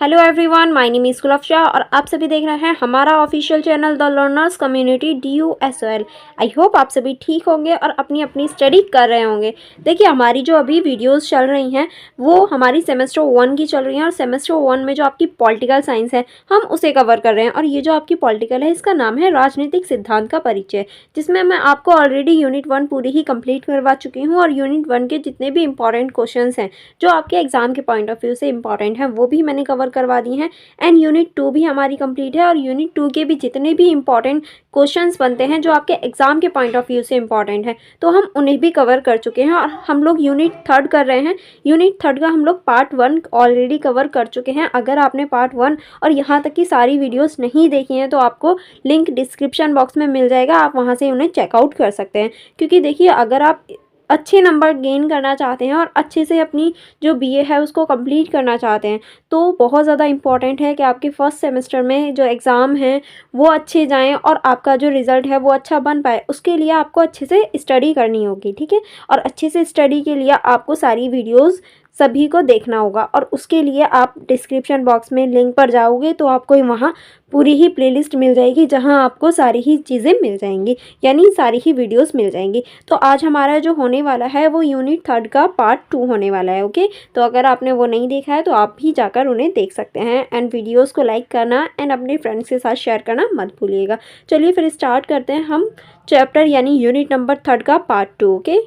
Hello everyone, my name is Kulfasha और आप सभी देख रहे हैं हमारा official channel the learners community DUSOL। I hope आप सभी ठीक होंगे और अपनी अपनी स्टडी कर रहे होंगे। देखिए, हमारी जो अभी वीडियोस चल रही हैं वो हमारी सेमेस्टर 1 की चल रही हैं और सेमेस्टर 1 में जो आपकी पॉलिटिकल साइंस है हम उसे कवर कर रहे हैं। और ये जो आपकी पॉलिटिकल है इसका नाम है राजनीतिक सिद्धांत का परिचय, जिसमें मैं आपको ऑलरेडी यूनिट 1 पूरी ही कंप्लीट करवा चुकी हूँ और यूनिट 1 के जितने भी इंपॉर्टेंट क्वेश्चंस हैं जो आपके एग्जाम के पॉइंट ऑफ व्यू से इंपॉर्टेंट हैं वो भी मैंने कवर करवा दी हैं। एंड यूनिट 2 भी हमारी कंप्लीट है और यूनिट 2 के भी जितने भी इंपॉर्टेंट क्वेश्चंस बनते हैं जो आपके एग्जाम के पॉइंट ऑफ व्यू से इंपॉर्टेंट है तो हम उन्हें भी कवर कर चुके हैं। और हम लोग यूनिट 3 कर रहे हैं। यूनिट 3 का हम लोग पार्ट 1 ऑलरेडी कवर कर चुके हैं। अगर आपने पार्ट 1 और यहाँ तक की सारी वीडियोस नहीं देखी हैं तो आपको लिंक डिस्क्रिप्शन बॉक्स में मिल जाएगा, आप वहाँ से उन्हें चेकआउट कर सकते हैं। क्योंकि देखिए, अगर आप अच्छे नंबर गेन करना चाहते हैं और अच्छे से अपनी जो BA है उसको कंप्लीट करना चाहते हैं तो बहुत ज़्यादा इम्पॉर्टेंट है कि आपके फर्स्ट सेमेस्टर में जो एग्ज़ाम हैं वो अच्छे जाएं और आपका जो रिज़ल्ट है वो अच्छा बन पाए। उसके लिए आपको अच्छे से स्टडी करनी होगी, ठीक है। और अच्छे से स्टडी के लिए आपको सारी वीडियोज़ सभी को देखना होगा और उसके लिए आप डिस्क्रिप्शन बॉक्स में लिंक पर जाओगे तो आपको वहाँ पूरी ही प्लेलिस्ट मिल जाएगी जहाँ आपको सारी ही चीज़ें मिल जाएंगी, यानी सारी ही वीडियोस मिल जाएंगी। तो आज हमारा जो होने वाला है वो यूनिट 3 का पार्ट 2 होने वाला है, ओके। तो अगर आपने वो नहीं देखा है तो आप भी जाकर उन्हें देख सकते हैं। एंड वीडियोज़ को लाइक करना एंड अपने फ्रेंड्स के साथ शेयर करना मत भूलिएगा। चलिए फिर स्टार्ट करते हैं हम चैप्टर यानी यूनिट नंबर 3 का पार्ट 2, ओके।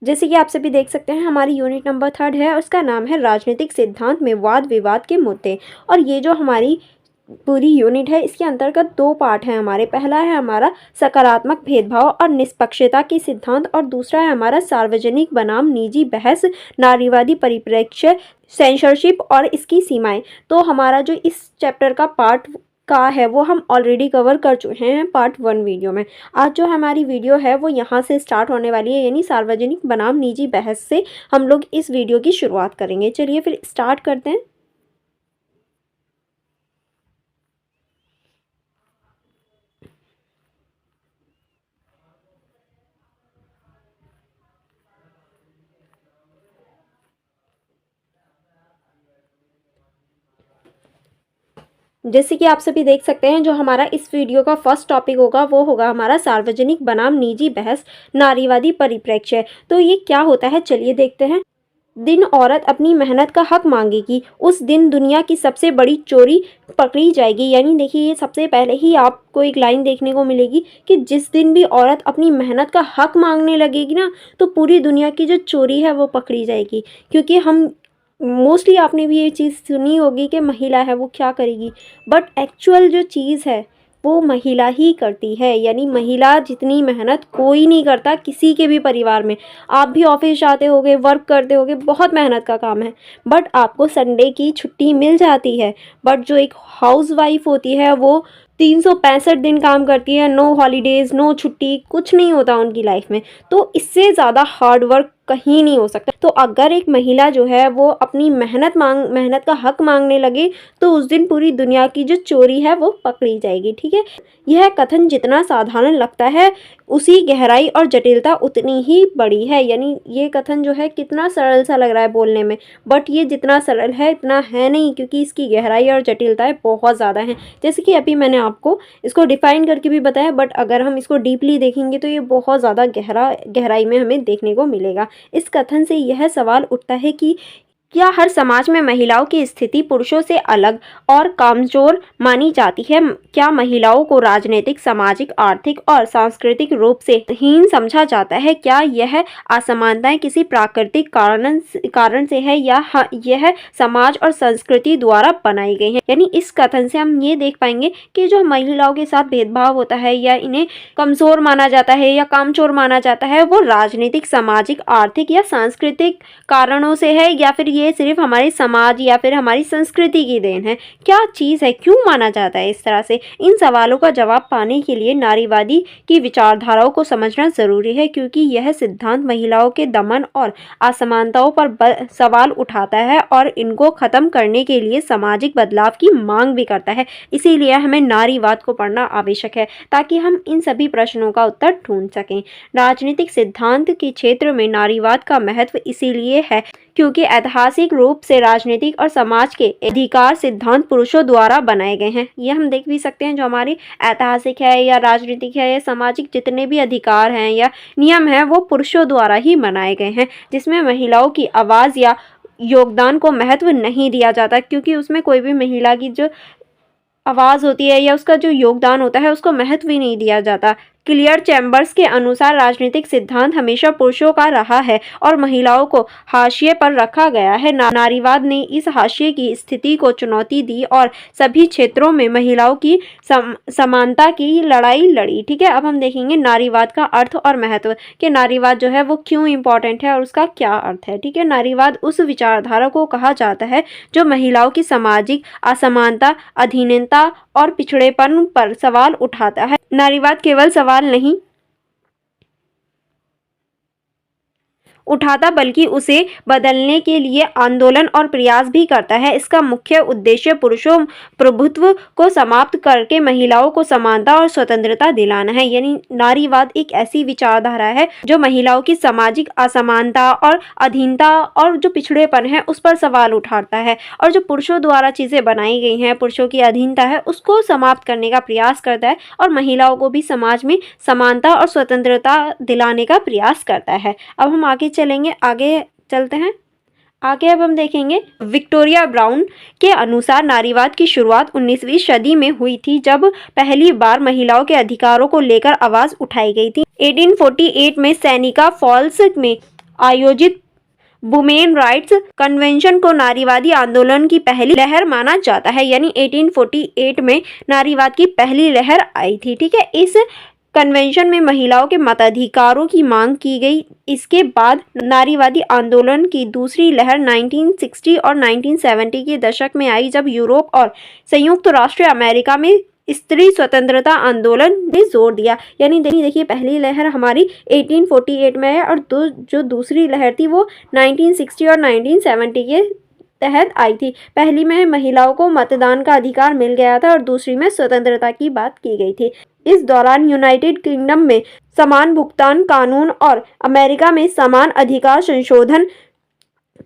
जैसे कि आप सभी देख सकते हैं हमारी यूनिट नंबर 3 है, उसका नाम है राजनीतिक सिद्धांत में वाद विवाद के मुद्दे। और ये जो हमारी पूरी यूनिट है इसके अंतर्गत 2 पार्ट हैं हमारे। पहला है हमारा सकारात्मक भेदभाव और निष्पक्षता के सिद्धांत और दूसरा है हमारा सार्वजनिक बनाम निजी बहस, नारीवादी परिप्रेक्ष्य, सेंसरशिप और इसकी सीमाएं। तो हमारा जो इस चैप्टर का पार्ट का है वो हम ऑलरेडी कवर कर चुके हैं पार्ट 1 वीडियो में। आज जो हमारी वीडियो है वो यहाँ से स्टार्ट होने वाली है, यानी सार्वजनिक बनाम निजी बहस से हम लोग इस वीडियो की शुरुआत करेंगे। चलिए फिर स्टार्ट करते हैं। जैसे कि आप सभी देख सकते हैं जो हमारा इस वीडियो का फर्स्ट टॉपिक होगा वो होगा हमारा सार्वजनिक बनाम निजी बहस, नारीवादी परिप्रेक्ष्य। तो ये क्या होता है चलिए देखते हैं। दिन औरत अपनी मेहनत का हक मांगेगी उस दिन दुनिया की सबसे बड़ी चोरी पकड़ी जाएगी। यानी देखिए, ये सबसे पहले ही आपको एक लाइन देखने को मिलेगी कि जिस दिन भी औरत अपनी मेहनत का हक मांगने लगेगी ना तो पूरी दुनिया की जो चोरी है वो पकड़ी जाएगी। क्योंकि हम मोस्टली आपने भी ये चीज़ सुनी होगी कि महिला है वो क्या करेगी, बट एक्चुअल जो चीज़ है वो महिला ही करती है। यानी महिला जितनी मेहनत कोई नहीं करता किसी के भी परिवार में। आप भी ऑफिस जाते होगे, वर्क करते होगे, बहुत मेहनत का काम है, बट आपको संडे की छुट्टी मिल जाती है। बट जो एक हाउस वाइफ होती है वो 365 दिन काम करती है, नो हॉलीडेज, नो छुट्टी, कुछ नहीं होता उनकी लाइफ में। तो इससे ज़्यादा हार्ड वर्क कहीं नहीं हो सकता। तो अगर एक महिला जो है वो अपनी मेहनत का हक मांगने लगे तो उस दिन पूरी दुनिया की जो चोरी है वो पकड़ी जाएगी, ठीक है। यह कथन जितना साधारण लगता है उसी गहराई और जटिलता उतनी ही बड़ी है। यानी ये कथन जो है कितना सरल सा लग रहा है बोलने में, बट ये जितना सरल है इतना है नहीं, क्योंकि इसकी गहराई और जटिलताएं बहुत ज़्यादा हैं। जैसे कि अभी मैंने आपको इसको डिफाइन करके भी बताया, बट अगर हम इसको डीपली देखेंगे तो ये बहुत ज़्यादा गहराई में हमें देखने को मिलेगा। इस कथन से यह सवाल उठता है कि क्या हर समाज में महिलाओं की स्थिति पुरुषों से अलग और कमजोर मानी जाती है? क्या महिलाओं को राजनीतिक, सामाजिक, आर्थिक और सांस्कृतिक रूप से हीन समझा जाता है? क्या यह असमानताएं किसी प्राकृतिक कारण से है या यह समाज और संस्कृति द्वारा बनाई गई है? यानी इस कथन से हम ये देख पाएंगे कि जो महिलाओं के साथ भेदभाव होता है या इन्हें कमजोर माना जाता है या कामचोर माना जाता है वो राजनीतिक, सामाजिक, आर्थिक या सांस्कृतिक कारणों से है या फिर ये सिर्फ हमारे समाज या फिर हमारी संस्कृति की देन है? क्या चीज़ है, क्यों माना जाता है इस तरह से? इन सवालों का जवाब पाने के लिए नारीवादी की विचारधाराओं को समझना ज़रूरी है, क्योंकि यह सिद्धांत महिलाओं के दमन और असमानताओं पर सवाल उठाता है और इनको ख़त्म करने के लिए सामाजिक बदलाव की मांग भी करता है। इसीलिए हमें नारीवाद को पढ़ना आवश्यक है, ताकि हम इन सभी प्रश्नों का उत्तर ढूंढ सकें। राजनीतिक सिद्धांत के क्षेत्र में नारीवाद का महत्व इसीलिए है क्योंकि ऐतिहासिक रूप से राजनीतिक और समाज के अधिकार सिद्धांत पुरुषों द्वारा बनाए गए हैं। ये हम देख भी सकते हैं, जो हमारी ऐतिहासिक है या राजनीतिक है या सामाजिक जितने भी अधिकार हैं या नियम हैं, वो पुरुषों द्वारा ही बनाए गए हैं, जिसमें महिलाओं की आवाज़ या योगदान को महत्व नहीं दिया जाता, क्योंकि उसमें कोई भी महिला की जो आवाज़ होती है या उसका जो योगदान होता है उसको महत्व ही नहीं दिया जाता। क्लियर चैम्बर्स के अनुसार राजनीतिक सिद्धांत हमेशा पुरुषों का रहा है और महिलाओं को हाशिए पर रखा गया है। नारीवाद ने इस हाशिए की स्थिति को चुनौती दी और सभी क्षेत्रों में महिलाओं की समानता की लड़ाई लड़ी। ठीक है, अब हम देखेंगे नारीवाद का अर्थ और महत्व, कि नारीवाद जो है वो क्यों इम्पोर्टेंट है और उसका क्या अर्थ है। ठीक है, नारीवाद उस विचारधारा को कहा जाता है जो महिलाओं की सामाजिक असमानता, अधीनता और पिछड़ेपन पर सवाल उठाता है। नारीवाद केवल सवाल नहीं उठाता बल्कि उसे बदलने के लिए आंदोलन और प्रयास भी करता है। इसका मुख्य उद्देश्य पुरुषों प्रभुत्व को समाप्त करके महिलाओं को समानता और स्वतंत्रता दिलाना है। यानी नारीवाद एक ऐसी विचारधारा है जो महिलाओं की सामाजिक असमानता और अधीनता और जो पिछड़ेपन है उस पर सवाल उठाता है, और जो पुरुषों द्वारा चीज़ें बनाई गई हैं, पुरुषों की अधीनता है, उसको समाप्त करने का प्रयास करता है और महिलाओं को भी समाज में समानता और स्वतंत्रता दिलाने का प्रयास करता है। अब हम आगे चलते हैं। आगे अब हम देखेंगे विक्टोरिया ब्राउन के अनुसार नारीवाद की शुरुआत 19वीं सदी में हुई थी, जब पहली बार महिलाओं के अधिकारों को लेकर आवाज़ उठाई गई थी। 1848 में सैनिका फॉल्स में आयोजित वुमेन राइट्स कन्वेंशन को नारीवादी आंदोलन की पहली लहर माना जाता है। यानी 1848 में नारीवाद की पहली लहर आई थी। ठीक है, इस कन्वेंशन में महिलाओं के मताधिकारों की मांग की गई। इसके बाद नारीवादी आंदोलन की दूसरी लहर 1960 और 1970 के दशक में आई, जब यूरोप और संयुक्त राष्ट्र अमेरिका में स्त्री स्वतंत्रता आंदोलन ने जोर दिया। यानी देखिए, पहली लहर हमारी 1848 में है और जो दूसरी लहर थी वो 1960 और 1970 के तहत आई थी। पहली में महिलाओं को मतदान का अधिकार मिल गया था और दूसरी में स्वतंत्रता की बात की गई थी। इस दौरान यूनाइटेड किंगडम में समान भुगतान कानून और अमेरिका में समान अधिकार संशोधन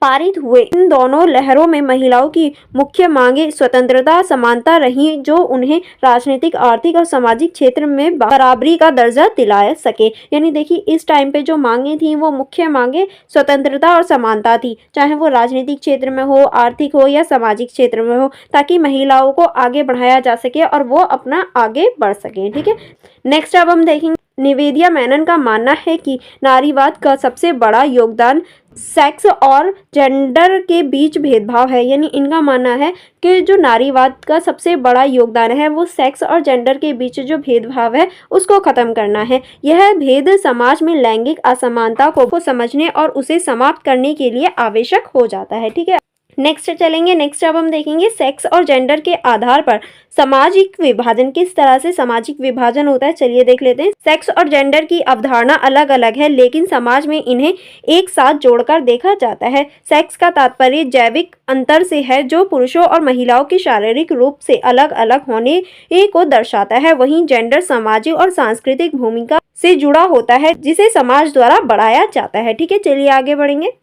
पारित हुए। इन दोनों लहरों में महिलाओं की मुख्य मांगें स्वतंत्रता, समानता रही, जो उन्हें राजनीतिक, आर्थिक और सामाजिक क्षेत्र में बराबरी का दर्जा दिला सके। यानी देखिए, इस टाइम पे जो मांगें थी वो मुख्य मांगें स्वतंत्रता और समानता थी, चाहे वो राजनीतिक क्षेत्र में हो, आर्थिक हो या सामाजिक क्षेत्र में हो, ताकि महिलाओं को आगे बढ़ाया जा सके और वो अपना आगे बढ़ सकें। ठीक है, नेक्स्ट अब हम देखेंगे निवेदिया मेनन का मानना है कि नारीवाद का सबसे बड़ा योगदान सेक्स और जेंडर के बीच भेदभाव है। यानी इनका मानना है कि जो नारीवाद का सबसे बड़ा योगदान है वो सेक्स और जेंडर के बीच जो भेदभाव है उसको ख़त्म करना है। यह भेद समाज में लैंगिक असमानता को समझने और उसे समाप्त करने के लिए आवश्यक हो जाता है। ठीक है, नेक्स्ट अब हम देखेंगे सेक्स और जेंडर के आधार पर सामाजिक विभाजन। किस तरह से सामाजिक विभाजन होता है, चलिए देख लेते हैं। सेक्स और जेंडर की अवधारणा अलग अलग है, लेकिन समाज में इन्हें एक साथ जोड़कर देखा जाता है। सेक्स का तात्पर्य जैविक अंतर से है, जो पुरुषों और महिलाओं के शारीरिक रूप से अलग अलग होने को दर्शाता है। वहीं जेंडर सामाजिक और सांस्कृतिक भूमिका से जुड़ा होता है, जिसे समाज द्वारा बढ़ाया जाता है। ठीक है, चलिए आगे बढ़ेंगे।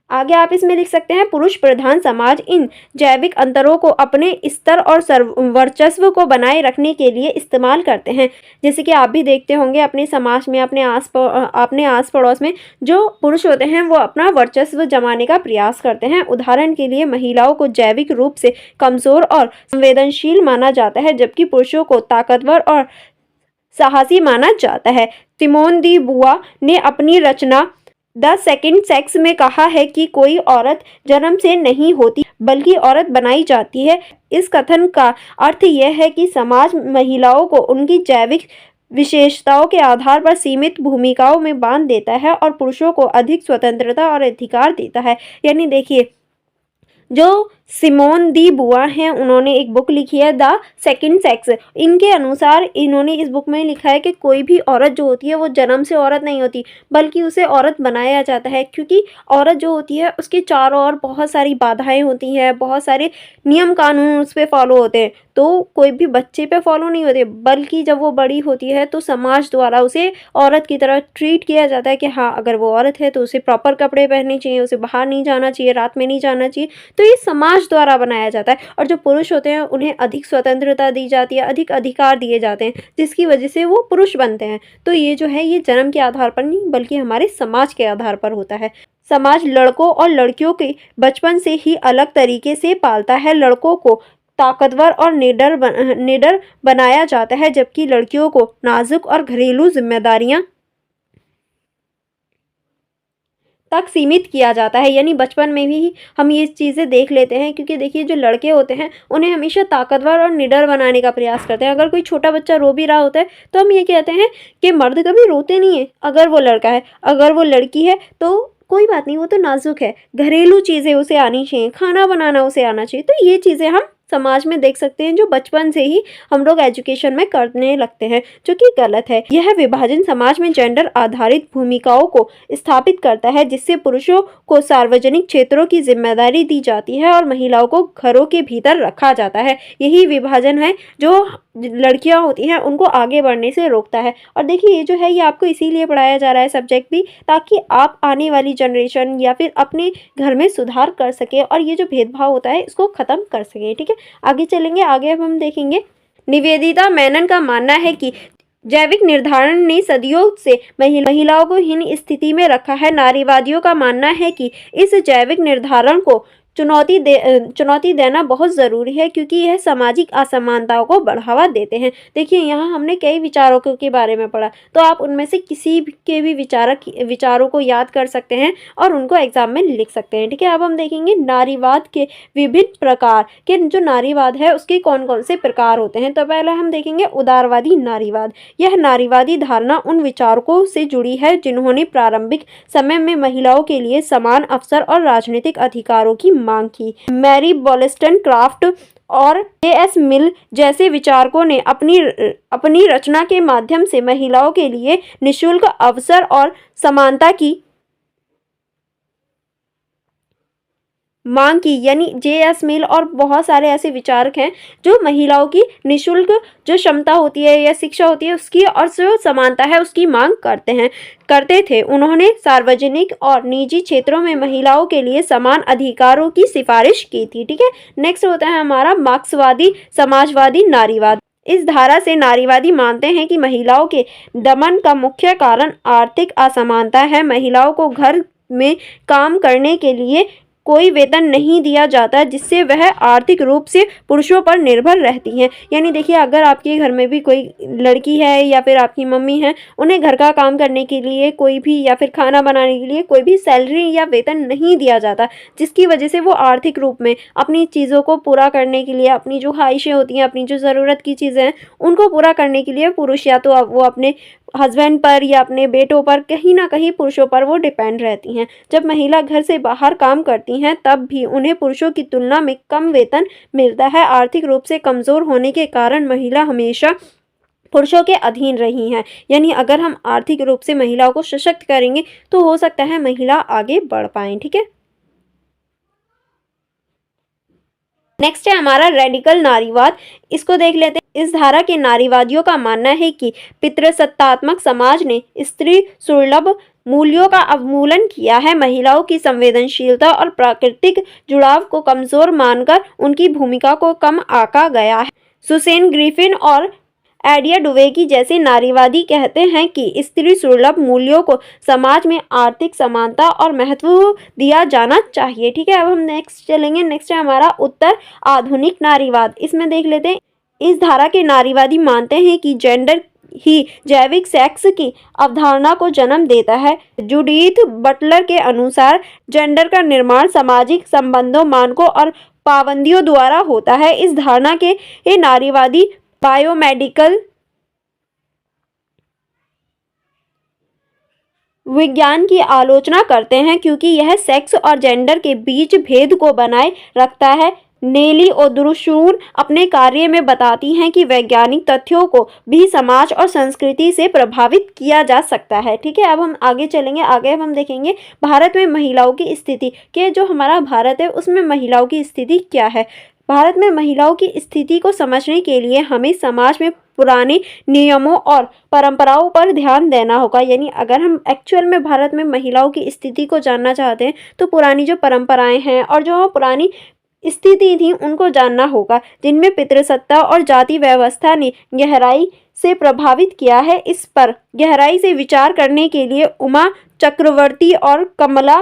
आगे आप इसमें लिख सकते हैं, पुरुष प्रधान समाज इन जैविक अंतरों को अपने स्तर और वर्चस्व को बनाए रखने के लिए इस्तेमाल करते हैं। जैसे कि आप भी देखते होंगे अपने समाज में, अपने आस पड़ोस में जो पुरुष होते हैं वो अपना वर्चस्व जमाने का प्रयास करते हैं। उदाहरण के लिए महिलाओं को जैविक रूप से कमज़ोर और संवेदनशील माना जाता है, जबकि पुरुषों को ताकतवर और साहसी माना जाता है। सिमोन दी बुआ ने अपनी रचना द सेकंड सेक्स में कहा है कि कोई औरत जन्म से नहीं होती बल्कि औरत बनाई जाती है। इस कथन का अर्थ यह है कि समाज महिलाओं को उनकी जैविक विशेषताओं के आधार पर सीमित भूमिकाओं में बांध देता है और पुरुषों को अधिक स्वतंत्रता और अधिकार देता है। यानी देखिए, जो सिमोन दी बुआ हैं, उन्होंने एक बुक लिखी है द सेकंड सेक्स। इनके अनुसार इन्होंने इस बुक में लिखा है कि कोई भी औरत जो होती है वो जन्म से औरत नहीं होती, बल्कि उसे औरत बनाया जाता है, क्योंकि औरत जो होती है उसके चारों ओर बहुत सारी बाधाएं होती हैं, बहुत सारे नियम कानून उस पर फॉलो होते हैं। तो कोई भी बच्चे पे फॉलो नहीं होते, बल्कि जब वो बड़ी होती है तो समाज द्वारा उसे औरत की तरह ट्रीट किया जाता है कि हाँ, अगर वो औरत है तो उसे प्रॉपर कपड़े पहनने चाहिए, उसे बाहर नहीं जाना चाहिए, रात में नहीं जाना चाहिए। तो ये समाज द्वारा बनाया जाता है। और जो पुरुष होते हैं उन्हें अधिक स्वतंत्रता दी जाती है, अधिक अधिकार दिए जाते हैं, जिसकी वजह से वो पुरुष बनते हैं। तो ये जो है, ये जन्म के आधार पर नहीं, बल्कि हमारे समाज के आधार पर होता है। समाज लड़कों और लड़कियों के बचपन से ही अलग तरीके से पालता है। लड़कों को ताकतवर और निडर बनाया जाता है, जबकि लड़कियों को नाजुक और घरेलू जिम्मेदारियां तक सीमित किया जाता है। यानी बचपन में भी हम ये चीज़ें देख लेते हैं, क्योंकि देखिए, जो लड़के होते हैं उन्हें हमेशा ताकतवर और निडर बनाने का प्रयास करते हैं। अगर कोई छोटा बच्चा रो भी रहा होता है तो हम ये कहते हैं कि मर्द कभी रोते नहीं है, अगर वो लड़का है। अगर वो लड़की है तो कोई बात नहीं, वो तो नाजुक है, घरेलू चीज़ें उसे आनी चाहिए, खाना बनाना उसे आना चाहिए। तो ये चीज़ें हम समाज में देख सकते हैं, जो बचपन से ही हम लोग एजुकेशन में करने लगते हैं, जो कि गलत है। यह विभाजन समाज में जेंडर आधारित भूमिकाओं को स्थापित करता है, जिससे पुरुषों को सार्वजनिक क्षेत्रों की जिम्मेदारी दी जाती है और महिलाओं को घरों के भीतर रखा जाता है। यही विभाजन है जो लड़कियां होती हैं उनको आगे बढ़ने से रोकता है। और देखिए, ये जो है, ये आपको इसीलिए पढ़ाया जा रहा है सब्जेक्ट भी, ताकि आप आने वाली जनरेशन या फिर अपने घर में सुधार कर सके और ये जो भेदभाव होता है इसको ख़त्म कर सके। ठीक है, आगे चलेंगे। आगे अब हम देखेंगे, निवेदिता मेनन का मानना है कि जैविक निर्धारण ने सदियों से महिलाओं को हीन स्थिति में रखा है। नारीवादियों का मानना है कि इस जैविक निर्धारण को चुनौती देना बहुत ज़रूरी है, क्योंकि यह सामाजिक असमानताओं को बढ़ावा देते हैं। देखिए, यहाँ हमने कई विचारकों के बारे में पढ़ा, तो आप उनमें से किसी के भी विचारों को याद कर सकते हैं और उनको एग्जाम में लिख सकते हैं। ठीक है, अब हम देखेंगे नारीवाद के विभिन्न प्रकार के। जो नारीवाद है उसके कौन कौन से प्रकार होते हैं। तो पहले हम देखेंगे उदारवादी नारीवाद। यह नारीवादी धारणा उन विचारकों से जुड़ी है जिन्होंने प्रारंभिक समय में महिलाओं के लिए समान अवसर और राजनीतिक अधिकारों की मांग की। मैरी वॉलस्टनक्राफ्ट और J.S. मिल जैसे विचारकों ने अपनी रचना के माध्यम से महिलाओं के लिए निःशुल्क अवसर और समानता की मांग की। यानी J.S. मिल और बहुत सारे ऐसे विचारक हैं जो महिलाओं की निःशुल्क जो क्षमता होती है या शिक्षा होती है उसकी और जो समानता है उसकी मांग करते थे। उन्होंने सार्वजनिक और निजी क्षेत्रों में महिलाओं के लिए समान अधिकारों की सिफारिश की थी। ठीक है, नेक्स्ट होता है हमारा मार्क्सवादी समाजवादी नारीवाद। इस धारा से नारीवादी मानते हैं कि महिलाओं के दमन का मुख्य कारण आर्थिक असमानता है। महिलाओं को घर में काम करने के लिए कोई वेतन नहीं दिया जाता, जिससे वह आर्थिक रूप से पुरुषों पर निर्भर रहती हैं। यानी देखिए, अगर आपके घर में भी कोई लड़की है या फिर आपकी मम्मी है, उन्हें घर का काम करने के लिए कोई भी या फिर खाना बनाने के लिए कोई भी सैलरी या वेतन नहीं दिया जाता, जिसकी वजह से वो आर्थिक रूप में अपनी चीज़ों को पूरा करने के लिए, अपनी जो ख्वाहिशें होती हैं, अपनी जो ज़रूरत की चीज़ें हैं, उनको पूरा करने के लिए पुरुष या तो वो अपने हस्बैंड पर या अपने बेटों पर, कहीं ना कहीं पुरुषों पर वो डिपेंड रहती हैं। जब महिला घर से बाहर काम करती हैं तब भी उन्हें पुरुषों की तुलना में कम वेतन मिलता है। आर्थिक रूप से कमज़ोर होने के कारण महिला हमेशा पुरुषों के अधीन रही हैं। यानी अगर हम आर्थिक रूप से महिलाओं को सशक्त करेंगे तो हो सकता है महिला आगे बढ़ पाएँ। ठीक है, नेक्स्ट है हमारा रेडिकल नारीवाद। इसको देख लेते हैं। इस धारा के नारीवादियों का मानना है कि पितृसत्तात्मक समाज ने स्त्री सुलभ मूल्यों का अवमूलन किया है। महिलाओं की संवेदनशीलता और प्राकृतिक जुड़ाव को कमजोर मानकर उनकी भूमिका को कम आंका गया है। सुसेन ग्रिफिन और एडिया डुवेकी जैसे नारीवादी कहते हैं कि स्त्री सुलभ मूल्यों को समाज में आर्थिक समानता और महत्व दिया जाना चाहिए। ठीक है, अब हम नेक्स्ट चलेंगे। नेक्स्ट है हमारा उत्तर आधुनिक नारीवाद। इसमें देख लेते हैं। इस धारा के नारीवादी मानते हैं कि जेंडर ही जैविक सेक्स की अवधारणा को जन्म देता है। जूडिथ बटलर के अनुसार जेंडर का निर्माण सामाजिक संबंधों, मानकों और पाबंदियों द्वारा होता है। इस धारणा के नारीवादी बायोमेडिकल विज्ञान की आलोचना करते हैं क्योंकि यह सेक्स और जेंडर के बीच भेद को बनाए रखता है। नेली ओद्रुशून अपने कार्य में बताती हैं कि वैज्ञानिक तथ्यों को भी समाज और संस्कृति से प्रभावित किया जा सकता है। ठीक है, अब हम आगे चलेंगे। आगे अब हम देखेंगे भारत में महिलाओं की स्थिति, कि जो हमारा भारत है उसमें महिलाओं की स्थिति क्या है। भारत में महिलाओं की स्थिति को समझने के लिए हमें समाज में पुराने नियमों और परंपराओं पर ध्यान देना होगा। यानी अगर हम एक्चुअल में भारत में महिलाओं की स्थिति को जानना चाहते हैं तो पुरानी जो परंपराएं हैं और जो पुरानी स्थिति थी उनको जानना होगा, जिनमें पितृसत्ता और जाति व्यवस्था ने गहराई से प्रभावित किया है। इस पर गहराई से विचार करने के लिए उमा चक्रवर्ती और कमला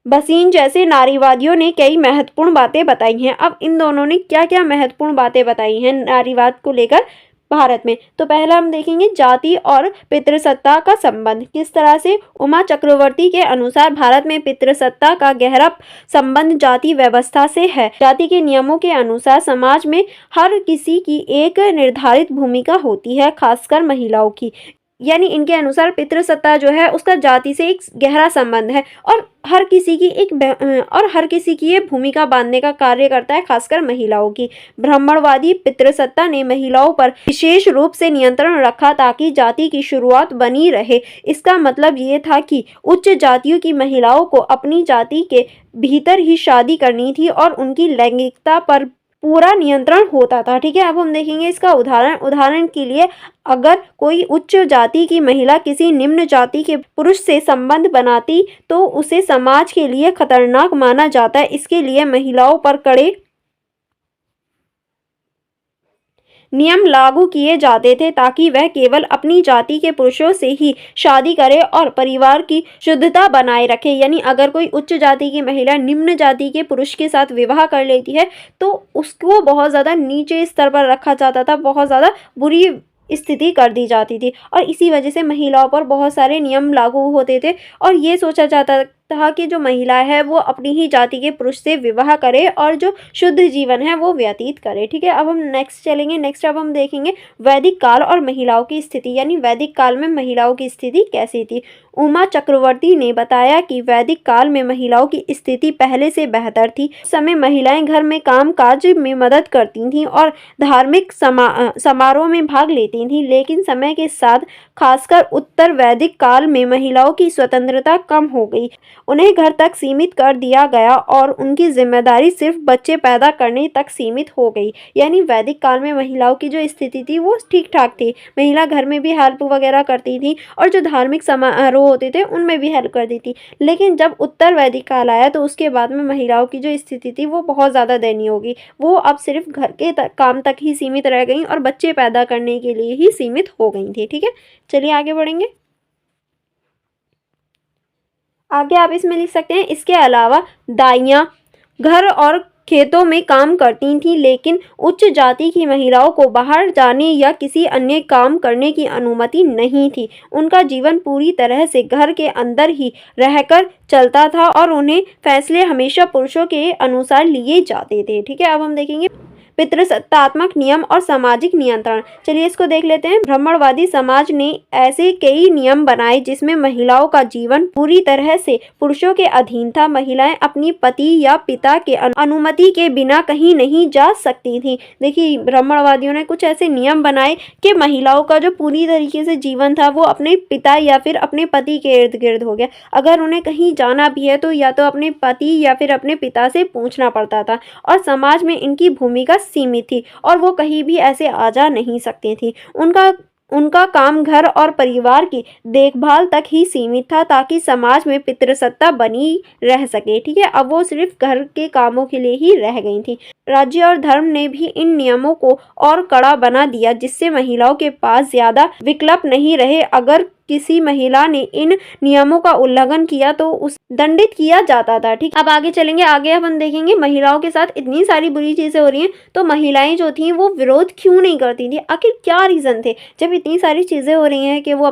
बसीन जैसे नारीवादियों ने कई महत्वपूर्ण बातें बताई हैं। अब इन दोनों ने क्या क्या महत्वपूर्ण बातें बताई हैं नारीवाद को लेकर भारत में, तो पहला हम देखेंगे जाति और पितृसत्ता का संबंध। किस तरह से? उमा चक्रवर्ती के अनुसार भारत में पितृसत्ता का गहरा संबंध जाति व्यवस्था से है। जाति के नियमों के अनुसार समाज में हर किसी की एक निर्धारित भूमिका होती है, खासकर महिलाओं की। यानी इनके अनुसार पितृसत्ता जो है उसका जाति से एक गहरा संबंध है और हर किसी की ये भूमिका बांधने का कार्य करता है, खासकर महिलाओं की। ब्राह्मणवादी पितृसत्ता ने महिलाओं पर विशेष रूप से नियंत्रण रखा ताकि जाति की शुरुआत बनी रहे। इसका मतलब ये था कि उच्च जातियों की महिलाओं को अपनी जाति के भीतर ही शादी करनी थी और उनकी लैंगिकता पर पूरा नियंत्रण होता था। ठीक है, अब हम देखेंगे इसका उदाहरण के लिए अगर कोई उच्च जाति की महिला किसी निम्न जाति के पुरुष से संबंध बनाती तो उसे समाज के लिए खतरनाक माना जाता है। इसके लिए महिलाओं पर कड़े नियम लागू किए जाते थे ताकि वह केवल अपनी जाति के पुरुषों से ही शादी करे और परिवार की शुद्धता बनाए रखे। यानी अगर कोई उच्च जाति की महिला निम्न जाति के पुरुष के साथ विवाह कर लेती है तो उसको बहुत ज़्यादा नीचे स्तर पर रखा जाता था, बहुत ज़्यादा बुरी स्थिति कर दी जाती थी और इसी वजह से महिलाओं पर बहुत सारे नियम लागू होते थे और ये सोचा जाता था कि जो महिला है वो अपनी ही जाति के पुरुष से विवाह करे और जो शुद्ध जीवन है वो व्यतीत करे। ठीक है, अब हम नेक्स्ट चलेंगे। नेक्स्ट अब हम देखेंगे वैदिक काल और महिलाओं की स्थिति, यानी वैदिक काल में महिलाओं की स्थिति कैसी थी। उमा चक्रवर्ती ने बताया कि वैदिक काल में महिलाओं की स्थिति पहले से बेहतर थी। उस समय महिलाएं घर में काम काज में मदद करती थीं और धार्मिक समारोह में भाग लेती थीं, लेकिन समय के साथ खासकर उत्तर वैदिक काल में महिलाओं की स्वतंत्रता कम हो गई। उन्हें घर तक सीमित कर दिया गया और उनकी जिम्मेदारी सिर्फ बच्चे पैदा करने तक सीमित हो गई। यानी वैदिक काल में महिलाओं की जो स्थिति थी वो ठीक ठाक थी, महिला घर में भी हेल्प वगैरह करती थी और जो धार्मिक समारोह होते थे उनमें भी हेल्प करती थी। लेकिन जब उत्तर वैदिक काल आया तो उसके बाद में महिलाओं की जो स्थिति थी वो बहुत ज़्यादा दयनीय हो गई। वो अब सिर्फ घर के काम तक ही सीमित रह गई और बच्चे पैदा करने के लिए ही सीमित हो गई थी। ठीक है, चलिए आगे बढ़ेंगे। आगे आप इसमें लिख सकते हैं इसके अलावा दाइयाँ घर और खेतों में काम करती थीं, लेकिन उच्च जाति की महिलाओं को बाहर जाने या किसी अन्य काम करने की अनुमति नहीं थी। उनका जीवन पूरी तरह से घर के अंदर ही रहकर चलता था और उन्हें फैसले हमेशा पुरुषों के अनुसार लिए जाते थे। ठीक है, अब हम देखेंगे पितृसत्तात्मक नियम और सामाजिक नियंत्रण। चलिए इसको देख लेते हैं। ब्राह्मणवादी समाज ने ऐसे कई नियम बनाए जिसमें महिलाओं का जीवन पूरी तरह से पुरुषों के अधीन था। महिलाएं अपनी पति या पिता के अनुमति के बिना कहीं नहीं जा सकती थी। देखिए, ब्राह्मणवादियों ने कुछ ऐसे नियम बनाए कि महिलाओं का जो पूरी तरीके से जीवन था वो अपने पिता या फिर अपने पति के इर्द गिर्द हो गया। अगर उन्हें कहीं जाना भी है तो या तो अपने पति या फिर अपने पिता से पूछना पड़ता था और समाज में इनकी भूमिका सीमित थी और वो कहीं भी ऐसे आ जा नहीं सकती थी। उनका काम घर और परिवार की देखभाल तक ही सीमित था ताकि समाज में पितृसत्ता बनी रह सके। ठीक है, अब वो सिर्फ घर के कामों के लिए ही रह गई थी। राज्य और धर्म ने भी इन नियमों को और कड़ा बना दिया जिससे महिलाओं के पास ज्यादा विकल्प नहीं रहे। अगर किसी महिला ने इन नियमों का उल्लंघन किया तो उसे दंडित किया जाता था। ठीक, अब आगे चलेंगे। आगे अब हम देखेंगे महिलाओं के साथ इतनी सारी बुरी चीजें हो रही हैं तो महिलाएं जो थी वो विरोध क्यों नहीं करती थी, आखिर क्या रीजन थे। जब इतनी सारी चीजें हो रही हैं कि वो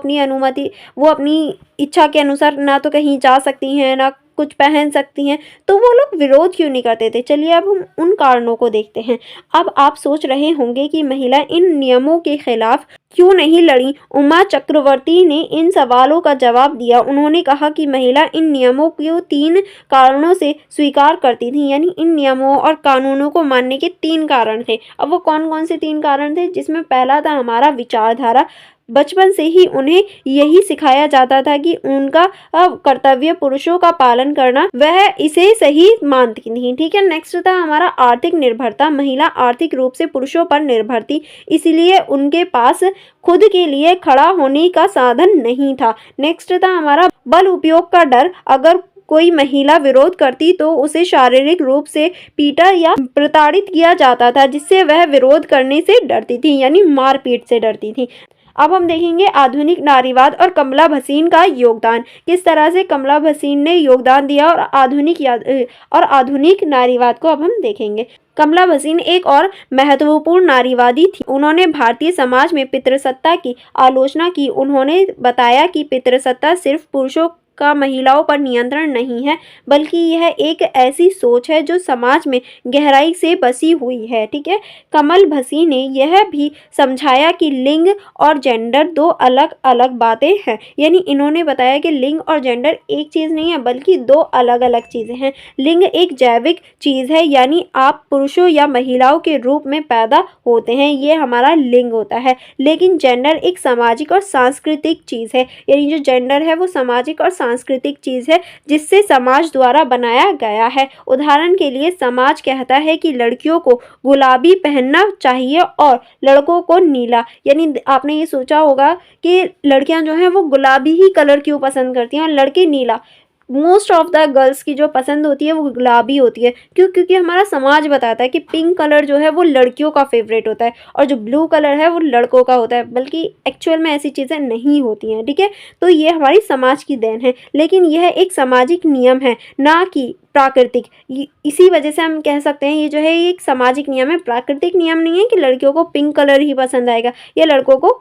अपनी इच्छा के अनुसार ना तो कहीं जा सकती हैं ना कुछ पहन सकती हैं, तो वो लोग विरोध क्यों नहीं करते थे। चलिए अब हम उन कारणों को देखते हैं। अब आप सोच रहे होंगे कि महिला इन नियमों के खिलाफ क्यों नहीं लड़ी? उमा चक्रवर्ती ने इन सवालों का जवाब दिया। उन्होंने कहा कि महिला इन नियमों को 3 कारणों से स्वीकार करती थी, यानी इन नियमों और कानूनों को मानने के 3 कारण थे। अब वो कौन-कौन से 3 कारण थे? जिसमें पहला था हमारा विचारधारा। बचपन से ही उन्हें यही सिखाया जाता था कि उनका कर्तव्य पुरुषों का पालन करना, वह इसे सही मानती थी। ठीक है, नेक्स्ट था हमारा आर्थिक निर्भरता। महिला आर्थिक रूप से पुरुषों पर निर्भर थी, इसलिए उनके पास खुद के लिए खड़ा होने का साधन नहीं था। नेक्स्ट था हमारा बल उपयोग का डर। अगर कोई महिला विरोध करती तो उसे शारीरिक रूप से पीटा या प्रताड़ित किया जाता था, जिससे वह विरोध करने से डरती थी, यानी मारपीट से डरती थी। अब हम देखेंगे आधुनिक नारीवाद और कमला भसीन का योगदान। किस तरह से कमला भसीन ने योगदान दिया और आधुनिक नारीवाद को अब हम देखेंगे। कमला भसीन एक और महत्वपूर्ण नारीवादी थी। उन्होंने भारतीय समाज में पितृसत्ता की आलोचना की। उन्होंने बताया कि पितृसत्ता सिर्फ पुरुषों का महिलाओं पर नियंत्रण नहीं है, बल्कि यह एक ऐसी सोच है जो समाज में गहराई से बसी हुई है। ठीक है, कमल भसी ने यह भी समझाया कि लिंग और जेंडर 2 अलग अलग बातें हैं, यानी इन्होंने बताया कि लिंग और जेंडर एक चीज़ नहीं है, बल्कि 2 अलग अलग चीज़ें हैं। लिंग एक जैविक चीज़ है, यानी आप पुरुषों या महिलाओं के रूप में पैदा होते हैं, ये हमारा लिंग होता है। लेकिन जेंडर एक सामाजिक और सांस्कृतिक चीज़ है, यानी जो जेंडर है वो सामाजिक और सांस्कृतिक चीज़ है जिससे समाज द्वारा बनाया गया है। उदाहरण के लिए समाज कहता है कि लड़कियों को गुलाबी पहनना चाहिए और लड़कों को नीला, यानी आपने ये सोचा होगा कि लड़कियां जो हैं वो गुलाबी ही कलर क्यों पसंद करती हैं और लड़के नीला। मोस्ट ऑफ द गर्ल्स की जो पसंद होती है वो गुलाबी होती है। क्यों? क्योंकि हमारा समाज बताता है कि पिंक कलर जो है वो लड़कियों का फेवरेट होता है और जो ब्लू कलर है वो लड़कों का होता है, बल्कि एक्चुअल में ऐसी चीज़ें नहीं होती हैं। ठीक है, तो ये हमारी समाज की देन है, लेकिन यह एक सामाजिक नियम है, ना कि प्राकृतिक। इसी वजह से हम कह सकते हैं ये जो है ये एक सामाजिक नियम है, प्राकृतिक नियम नहीं है कि लड़कियों को पिंक कलर ही पसंद आएगा या लड़कों को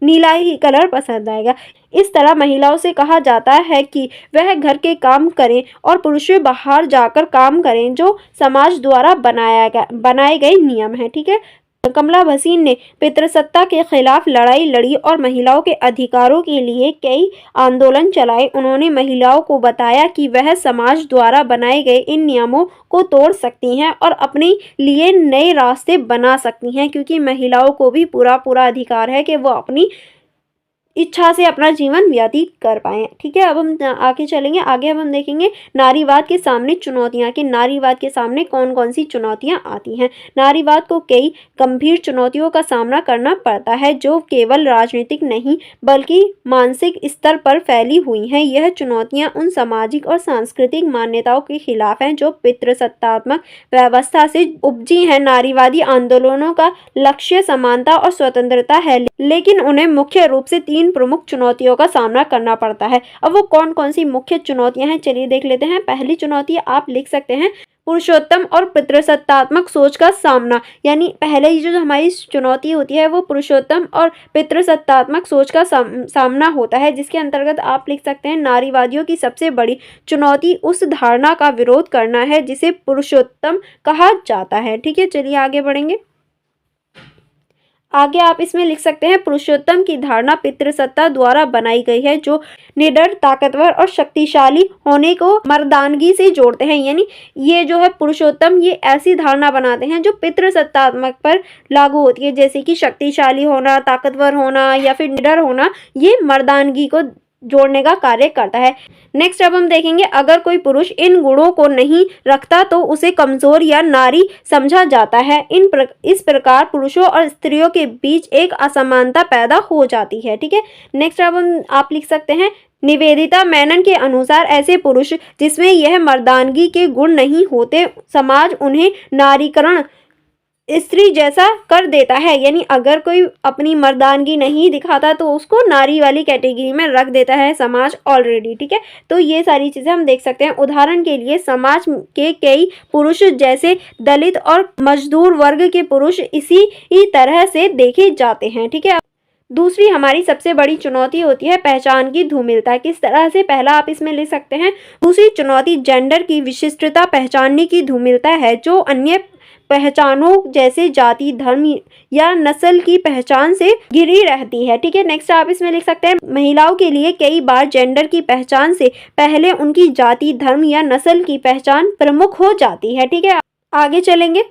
नीला ही कलर पसंद आएगा। इस तरह महिलाओं से कहा जाता है कि वह घर के काम करें और पुरुष बाहर जाकर काम करें, जो समाज द्वारा बनाए गए नियम हैं। ठीक है, कमला भसीन ने पितृसत्ता के खिलाफ लड़ाई लड़ी और महिलाओं के अधिकारों के लिए कई आंदोलन चलाए। उन्होंने महिलाओं को बताया कि वह समाज द्वारा बनाए गए इन नियमों को तोड़ सकती हैं और अपने लिए नए रास्ते बना सकती हैं, क्योंकि महिलाओं को भी पूरा अधिकार है कि वो अपनी इच्छा से अपना जीवन व्यतीत कर पाएँ। ठीक है, अब हम आगे चलेंगे। आगे अब हम देखेंगे नारीवाद के सामने चुनौतियाँ, कि नारीवाद के सामने कौन कौन सी चुनौतियाँ आती हैं। नारीवाद को कई गंभीर चुनौतियों का सामना करना पड़ता है, जो केवल राजनीतिक नहीं बल्कि मानसिक स्तर पर फैली हुई हैं। यह चुनौतियाँ उन सामाजिक और सांस्कृतिक मान्यताओं के खिलाफ हैं जो पितृसत्तात्मक व्यवस्था से उपजी हैं। नारीवादी आंदोलनों का लक्ष्य समानता और स्वतंत्रता है, लेकिन उन्हें मुख्य रूप से 3 प्रमुख चुनौतियों का सामना करना पड़ता है। अब वो कौन कौन सी मुख्य चुनौतियां हैं, चलिए देख लेते हैं। पहली चुनौती आप लिख सकते हैं पुरुषोत्तम और पितृसत्तात्मक सोच का सामना, यानी पहले ही जो हमारी चुनौती होती है वो पुरुषोत्तम और पितृसत्तात्मक सोच का सामना होता है, जिसके अंतर्गत आप लिख सकते हैं नारीवादियों की सबसे बड़ी चुनौती उस धारणा का विरोध करना है जिसे पुरुषोत्तम कहा जाता है। ठीक है, चलिए आगे बढ़ेंगे। आगे आप इसमें लिख सकते हैं पुरुषोत्तम की धारणा पितृसत्ता द्वारा बनाई गई है, जो निडर, ताकतवर और शक्तिशाली होने को मर्दानगी से जोड़ते हैं। यानी ये जो है पुरुषोत्तम ये ऐसी धारणा बनाते हैं जो पितृसत्तात्मक पर लागू होती है, जैसे कि शक्तिशाली होना, ताकतवर होना या फिर निडर होना, ये मर्दानगी को जोड़ने का कार्य करता है। नेक्स्ट अब हम देखेंगे अगर कोई पुरुष इन गुणों को नहीं रखता तो उसे कमजोर या नारी समझा जाता है। इस प्रकार पुरुषों और स्त्रियों के बीच एक असमानता पैदा हो जाती है। ठीक है, नेक्स्ट अब आप लिख सकते हैं निवेदिता मेनन के अनुसार ऐसे पुरुष जिसमें यह मर्दानगी के गुण नहीं होते, समाज उन्हें नारीकरण स्त्री जैसा कर देता है। यानी अगर कोई अपनी मर्दानगी नहीं दिखाता तो उसको नारी वाली कैटेगरी में रख देता है समाज ऑलरेडी। ठीक है, तो ये सारी चीज़ें हम देख सकते हैं। उदाहरण के लिए समाज के कई पुरुष जैसे दलित और मजदूर वर्ग के पुरुष इसी तरह से देखे जाते हैं। ठीक है, दूसरी हमारी सबसे बड़ी चुनौती होती है पहचान की धूमिलता। किस तरह से, पहला आप इसमें ले सकते हैं दूसरी चुनौती जेंडर की विशिष्टता पहचानने की धूमिलता है, जो अन्य पहचानों जैसे जाति, धर्म या नस्ल की पहचान से घिरी रहती है। ठीक है, नेक्स्ट आप इसमें लिख सकते हैं, महिलाओं के लिए कई बार जेंडर की पहचान से पहले उनकी जाति, धर्म या नस्ल की पहचान प्रमुख हो जाती है। ठीक है, आगे चलेंगे।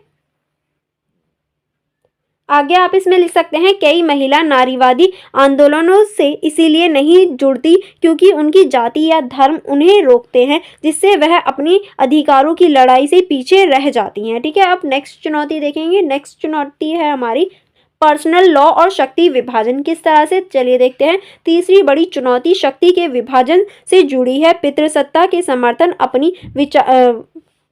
आगे आप इसमें लिख सकते हैं, कई महिला नारीवादी आंदोलनों से इसीलिए नहीं जुड़ती क्योंकि उनकी जाति या धर्म उन्हें रोकते हैं, जिससे वह अपनी अधिकारों की लड़ाई से पीछे रह जाती हैं। ठीक है, अब नेक्स्ट चुनौती देखेंगे। नेक्स्ट चुनौती है हमारी पर्सनल लॉ और शक्ति विभाजन। किस तरह से, चलिए देखते हैं। तीसरी बड़ी चुनौती शक्ति के विभाजन से जुड़ी है। पितृसत्ता के समर्थन अपनी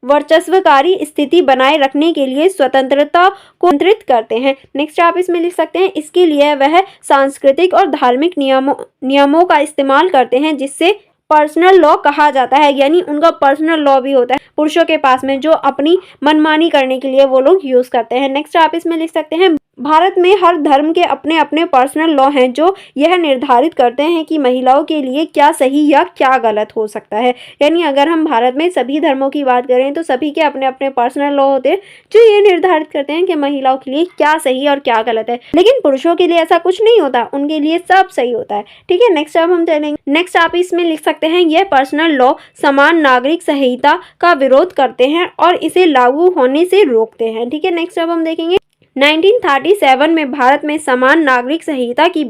वर्चस्वकारी स्थिति बनाए रखने के लिए स्वतंत्रता को नियंत्रित करते हैं। नेक्स्ट आप इसमें लिख सकते हैं, इसके लिए वह सांस्कृतिक और धार्मिक नियमों का इस्तेमाल करते हैं, जिससे पर्सनल लॉ कहा जाता है। यानी उनका पर्सनल लॉ भी होता है पुरुषों के पास में, जो अपनी मनमानी करने के लिए वो लोग यूज करते हैं। नेक्स्ट आप इसमें लिख सकते हैं, भारत में हर धर्म के अपने अपने पर्सनल लॉ हैं जो यह निर्धारित करते हैं कि महिलाओं के लिए क्या सही या क्या गलत हो सकता है। यानी अगर हम भारत में सभी धर्मों की बात करें तो सभी के अपने अपने पर्सनल लॉ होते हैं जो ये निर्धारित करते हैं कि महिलाओं के लिए क्या सही और क्या गलत है। लेकिन पुरुषों के लिए ऐसा कुछ नहीं होता, उनके लिए सब सही होता है। ठीक है, नेक्स्ट अब हम चलेंगे। नेक्स्ट आप इसमें लिख सकते हैं, यह पर्सनल लॉ समान नागरिक संहिता का विरोध करते हैं और इसे लागू होने से रोकते हैं। ठीक है, नेक्स्ट अब हम देखेंगे। 1937 में भारत में समान नागरिक संहिता की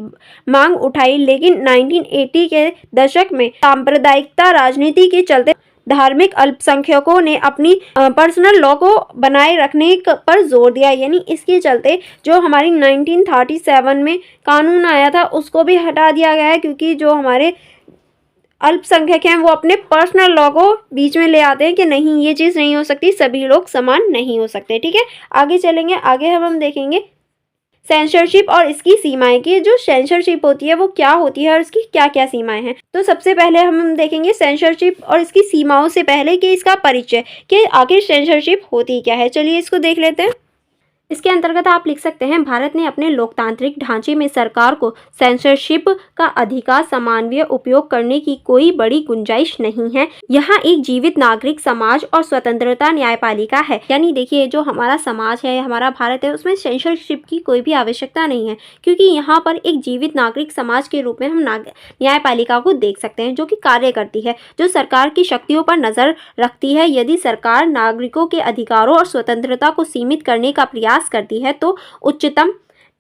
मांग उठाई, लेकिन 1980 के दशक में सांप्रदायिकता राजनीति के चलते धार्मिक अल्पसंख्यकों ने अपनी पर्सनल लॉ को बनाए रखने पर जोर दिया। यानी इसके चलते जो हमारी 1937 में कानून आया था उसको भी हटा दिया गया है, क्योंकि जो हमारे अल्पसंख्यक हैं वो अपने पर्सनल लॉ को बीच में ले आते हैं कि नहीं, ये चीज़ नहीं हो सकती, सभी लोग समान नहीं हो सकते। ठीक है, आगे चलेंगे। आगे हम देखेंगे सेंसरशिप और इसकी सीमाएं, कि जो सेंसरशिप होती है वो क्या होती है और इसकी क्या क्या सीमाएं हैं। तो सबसे पहले हम देखेंगे सेंसरशिप और इसकी सीमाओं से पहले कि इसका परिचय, कि आखिर सेंसरशिप होती क्या है। चलिए इसको देख लेते हैं। इसके अंतर्गत आप लिख सकते हैं, भारत ने अपने लोकतांत्रिक ढांचे में सरकार को सेंसरशिप का अधिकार समान्वय उपयोग करने की कोई बड़ी गुंजाइश नहीं है। यहाँ एक जीवित नागरिक समाज और स्वतंत्रता न्यायपालिका है। यानी देखिए, जो हमारा समाज है, हमारा भारत है, उसमें सेंसरशिप की कोई भी आवश्यकता नहीं है, क्योंकि यहाँ पर एक जीवित नागरिक समाज के रूप में हम न्यायपालिका को देख सकते हैं, जो कि कार्य करती है, जो सरकार की शक्तियों पर नजर रखती है। यदि सरकार नागरिकों के अधिकारों और स्वतंत्रता को सीमित करने का प्रयास करती है तो उच्चतम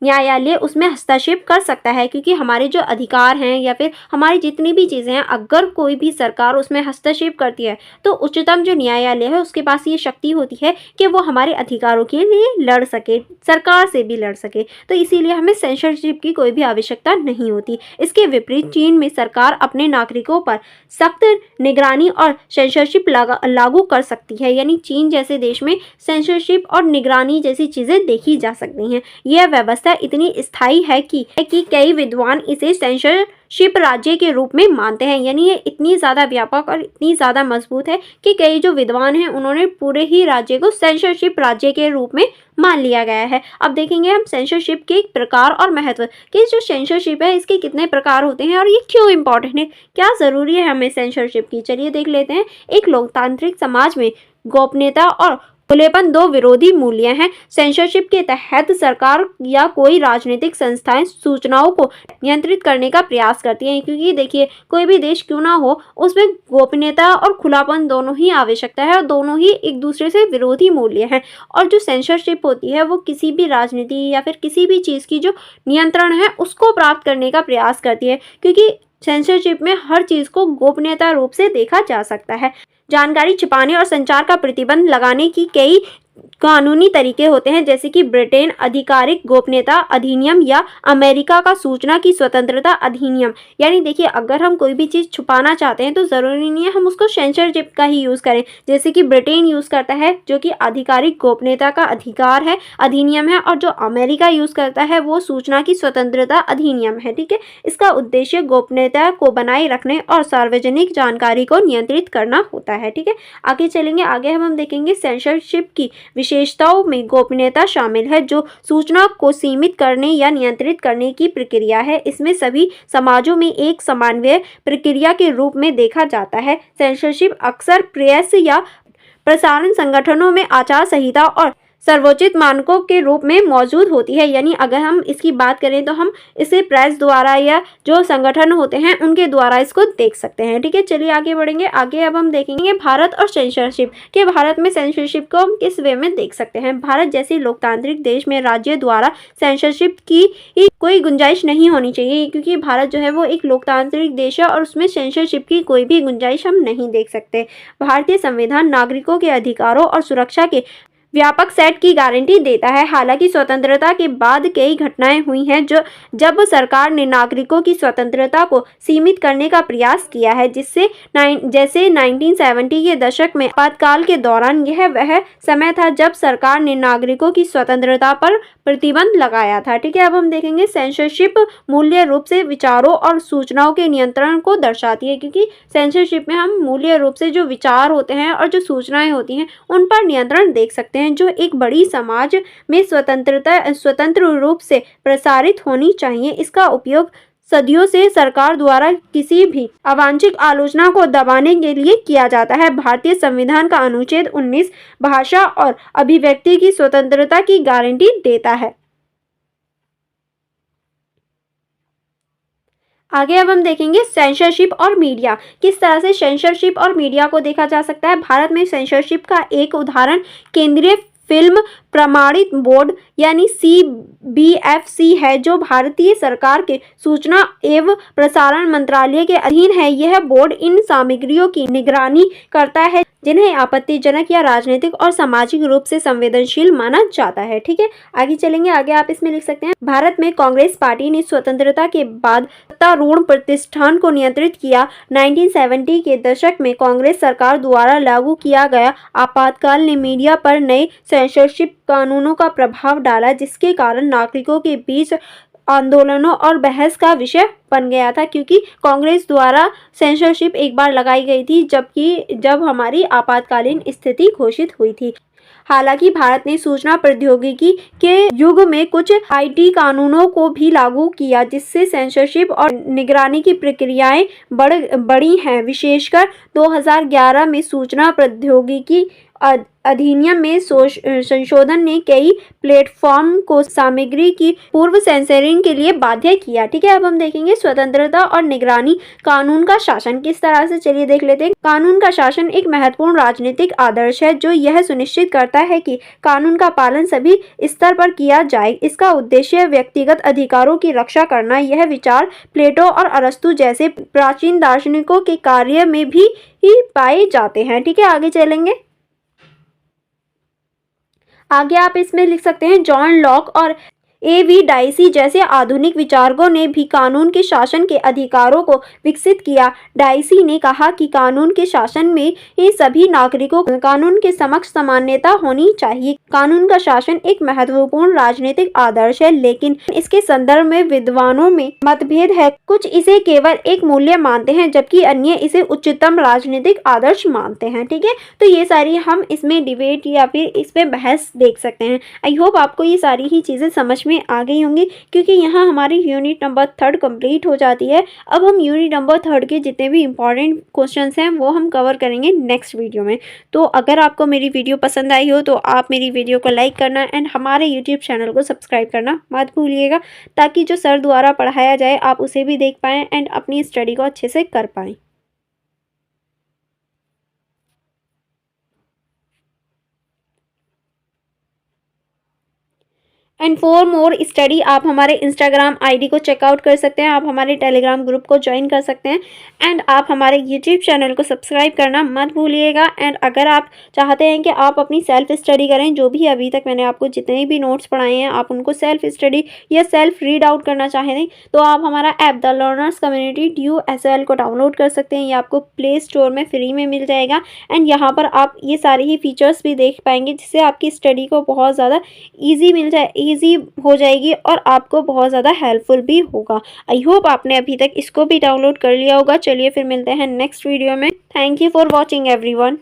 न्यायालय उसमें हस्तक्षेप कर सकता है, क्योंकि हमारे जो अधिकार हैं या फिर हमारी जितनी भी चीज़ें हैं, अगर कोई भी सरकार उसमें हस्तक्षेप करती है तो उच्चतम जो न्यायालय है उसके पास ये शक्ति होती है कि वो हमारे अधिकारों के लिए लड़ सके, सरकार से भी लड़ सके। तो इसीलिए हमें सेंसरशिप की कोई भी आवश्यकता नहीं होती। इसके विपरीत चीन में सरकार अपने नागरिकों पर सख्त निगरानी और सेंसरशिप लागू कर सकती है। यानी चीन जैसे देश में सेंसरशिप और निगरानी जैसी चीज़ें देखी जा सकती हैं। यह व्यवस्था इतनी स्थायी है कि कई विद्वान इसे सेंसरशिप राज्य के रूप में मानते हैं। यानी ये इतनी ज़्यादा व्यापक और इतनी ज़्यादा मजबूत है कि कई जो विद्वान हैं उन्होंने पूरे ही राज्य को सेंसरशिप राज्य के रूप में मान लिया गया है। अब देखेंगे हम सेंसरशिप के प्रकार और महत्व, कि जो सेंसरशिप है इसके कितने प्रकार होते हैं और ये क्यों इम्पोर्टेंट है, क्या ज़रूरी है हमें सेंसरशिप की। चलिए देख लेते हैं। एक लोकतांत्रिक समाज में गोपनीयता और खुलेपन दो विरोधी मूल्य हैं। सेंसरशिप के तहत सरकार या कोई राजनीतिक संस्थाएं सूचनाओं को नियंत्रित करने का प्रयास करती हैं, क्योंकि देखिए कोई भी देश क्यों ना हो उसमें गोपनीयता और खुलापन दोनों ही आवश्यकता है और दोनों ही एक दूसरे से विरोधी मूल्य हैं। और जो सेंसरशिप होती है वो किसी भी राजनीति या फिर किसी भी चीज़ की जो नियंत्रण है उसको प्राप्त करने का प्रयास करती है, क्योंकि सेंसरशिप में हर चीज़ को गोपनीयता रूप से देखा जा सकता है। जानकारी छिपाने और संचार का प्रतिबंध लगाने की कई कानूनी तरीके होते हैं, जैसे कि ब्रिटेन आधिकारिक गोपनीयता अधिनियम या अमेरिका का सूचना की स्वतंत्रता अधिनियम। यानी देखिए, अगर हम कोई भी चीज़ छुपाना चाहते हैं तो ज़रूरी नहीं है हम उसको सेंसरशिप का ही यूज़ करें, जैसे कि ब्रिटेन यूज़ करता है जो कि आधिकारिक गोपनीयता का अधिकार है, अधिनियम है, और जो अमेरिका यूज़ करता है वो सूचना की स्वतंत्रता अधिनियम है। ठीक है, इसका उद्देश्य गोपनीयता को बनाए रखने और सार्वजनिक जानकारी को नियंत्रित करना होता है। ठीक है, आगे चलेंगे। आगे हम देखेंगे सेंसरशिप की विशेषताओं में गोपनीयता शामिल है, जो सूचना को सीमित करने या नियंत्रित करने की प्रक्रिया है। इसमें सभी समाजों में एक समन्वय प्रक्रिया के रूप में देखा जाता है। सेंसरशिप अक्सर प्रेस या प्रसारण संगठनों में आचार संहिता और सर्वोचित मानकों के रूप में मौजूद होती है। यानी अगर हम इसकी बात करें तो हम इसे प्रेस द्वारा या जो संगठन होते हैं उनके द्वारा इसको देख सकते हैं। ठीक है, चलिए आगे बढ़ेंगे। आगे अब हम देखेंगे भारत और सेंसरशिप कि भारत में सेंसरशिप को हम किस वे में देख सकते हैं। भारत जैसे लोकतांत्रिक देश में राज्य द्वारा सेंसरशिप की कोई गुंजाइश नहीं होनी चाहिए, क्योंकि भारत जो है वो एक लोकतांत्रिक देश है और उसमें सेंसरशिप की कोई भी गुंजाइश हम नहीं देख सकते। भारतीय संविधान नागरिकों के अधिकारों और सुरक्षा के व्यापक सेट की गारंटी देता है। हालांकि स्वतंत्रता के बाद कई घटनाएं हुई हैं जब सरकार ने नागरिकों की स्वतंत्रता को सीमित करने का प्रयास किया है, जैसे 1970 के दशक में आपातकाल के दौरान यह वह समय था जब सरकार ने नागरिकों की स्वतंत्रता पर प्रतिबंध लगाया था। ठीक है, अब हम देखेंगे सेंसरशिप मूल्य रूप से विचारों और सूचनाओं के नियंत्रण को दर्शाती है, क्योंकि सेंसरशिप में हम मूल्य रूप से जो विचार होते हैं और जो सूचनाएं होती हैं उन पर नियंत्रण देख सकते हैं, जो एक बड़ी समाज में स्वतंत्र रूप से प्रसारित होनी चाहिए। इसका उपयोग सदियों से सरकार द्वारा किसी भी अवांछित आलोचना को दबाने के लिए किया जाता है। भारतीय संविधान का अनुच्छेद 19 भाषा और अभिव्यक्ति की स्वतंत्रता की गारंटी देता है। आगे अब हम देखेंगे सेंसरशिप और मीडिया। किस तरह से सेंसरशिप और मीडिया को देखा जा सकता है। भारत में सेंसरशिप का एक उदाहरण केंद्रीय फिल्म प्रमाणित बोर्ड यानी CBFC है, जो भारतीय सरकार के सूचना एवं प्रसारण मंत्रालय के अधीन है। यह बोर्ड इन सामग्रियों की निगरानी करता है जिन्हें आपत्तिजनक या राजनीतिक और सामाजिक रूप से संवेदनशील माना जाता है। ठीक है, आगे चलेंगे। आगे आप इसमें लिख सकते हैं, भारत में कांग्रेस पार्टी ने स्वतंत्रता के बाद सत्तारूढ़ प्रतिष्ठान को नियंत्रित किया। 1970 के दशक में कांग्रेस सरकार द्वारा लागू किया गया आपातकाल ने मीडिया पर नए सेंसरशिप कानूनों का प्रभाव डाला, जिसके कारण नागरिकों के बीच आंदोलनों और बहस का विषय बन गया था, क्योंकि कांग्रेस द्वारा सेंसरशिप एक बार लगाई गई थी जब हमारी आपातकालीन स्थिति घोषित हुई थी। हालांकि भारत ने सूचना प्रौद्योगिकी के युग में कुछ IT कानूनों को भी लागू किया, जिससे सेंसरशिप और निगरानी की प्रक्रियाएं बढ़ी हैं। विशेषकर 2011 में सूचना प्रौद्योगिकी अधिनियम में संशोधन ने कई प्लेटफॉर्म को सामग्री की पूर्व सेंसरिंग के लिए बाध्य किया। ठीक है, अब हम देखेंगे स्वतंत्रता और निगरानी। कानून का शासन किस तरह से, चलिए देख लेते हैं। कानून का शासन एक महत्वपूर्ण राजनीतिक आदर्श है जो यह सुनिश्चित करता है कि कानून का पालन सभी स्तर पर किया जाए। इसका उद्देश्य व्यक्तिगत अधिकारों की रक्षा करना। यह विचार प्लेटो और अरस्तु जैसे प्राचीन दार्शनिकों के कार्य में भी पाए जाते हैं। ठीक है, आगे चलेंगे। आगे आप इसमें लिख सकते हैं, जॉन लॉक और A.V. डाइसी जैसे आधुनिक विचारकों ने भी कानून के शासन के अधिकारों को विकसित किया। डाइसी ने कहा कि कानून के शासन में सभी नागरिकों को कानून के समक्ष समानता होनी चाहिए। कानून का शासन एक महत्वपूर्ण राजनीतिक आदर्श है, लेकिन इसके संदर्भ में विद्वानों में मतभेद है। कुछ इसे केवल एक मूल्य मानते हैं, जबकि अन्य इसे उच्चतम राजनीतिक आदर्श मानते हैं। ठीक है, तो ये सारी हम इसमें डिबेट या फिर इसमें बहस देख सकते हैं। आई होप आपको ये सारी ही चीज़ें समझ में आ गई होंगी, क्योंकि यहाँ हमारी यूनिट नंबर 3 कंप्लीट हो जाती है। अब हम यूनिट नंबर 3 के जितने भी इंपॉर्टेंट क्वेश्चंस हैं वो हम कवर करेंगे नेक्स्ट वीडियो में। तो अगर आपको मेरी वीडियो पसंद आई हो तो आप मेरी वीडियो को लाइक करना एंड हमारे यूट्यूब चैनल को सब्सक्राइब करना मत भूलिएगा, ताकि जो सर द्वारा पढ़ाया जाए आप उसे भी देख पाएँ एंड अपनी स्टडी को अच्छे से कर पाएँ। एंड फॉर मोर स्टडी आप हमारे इंस्टाग्राम ID को चेकआउट कर सकते हैं, आप हमारे टेलीग्राम ग्रुप को ज्वाइन कर सकते हैं एंड आप हमारे यूट्यूब चैनल को सब्सक्राइब करना मत भूलिएगा। एंड अगर आप चाहते हैं कि आप अपनी सेल्फ स्टडी करें, जो भी अभी तक मैंने आपको जितने भी नोट्स पढ़ाए हैं आप उनको सेल्फ स्टडी या सेल्फ रीड आउट करना चाहें तो आप हमारा app the learners community DUSL को डाउनलोड कर सकते हैं। ये आपको प्ले स्टोर में फ्री में मिल जाएगा एंड यहाँ पर आप ये सारे ही फीचर्स भी देख पाएंगे, जिससे आपकी स्टडी को बहुत ज़्यादा ईजी हो जाएगी और आपको बहुत ज़्यादा हेल्पफुल भी होगा। आई होप आपने अभी तक इसको भी डाउनलोड कर लिया होगा। चलिए फिर मिलते हैं नेक्स्ट वीडियो में। Thank you for watching everyone.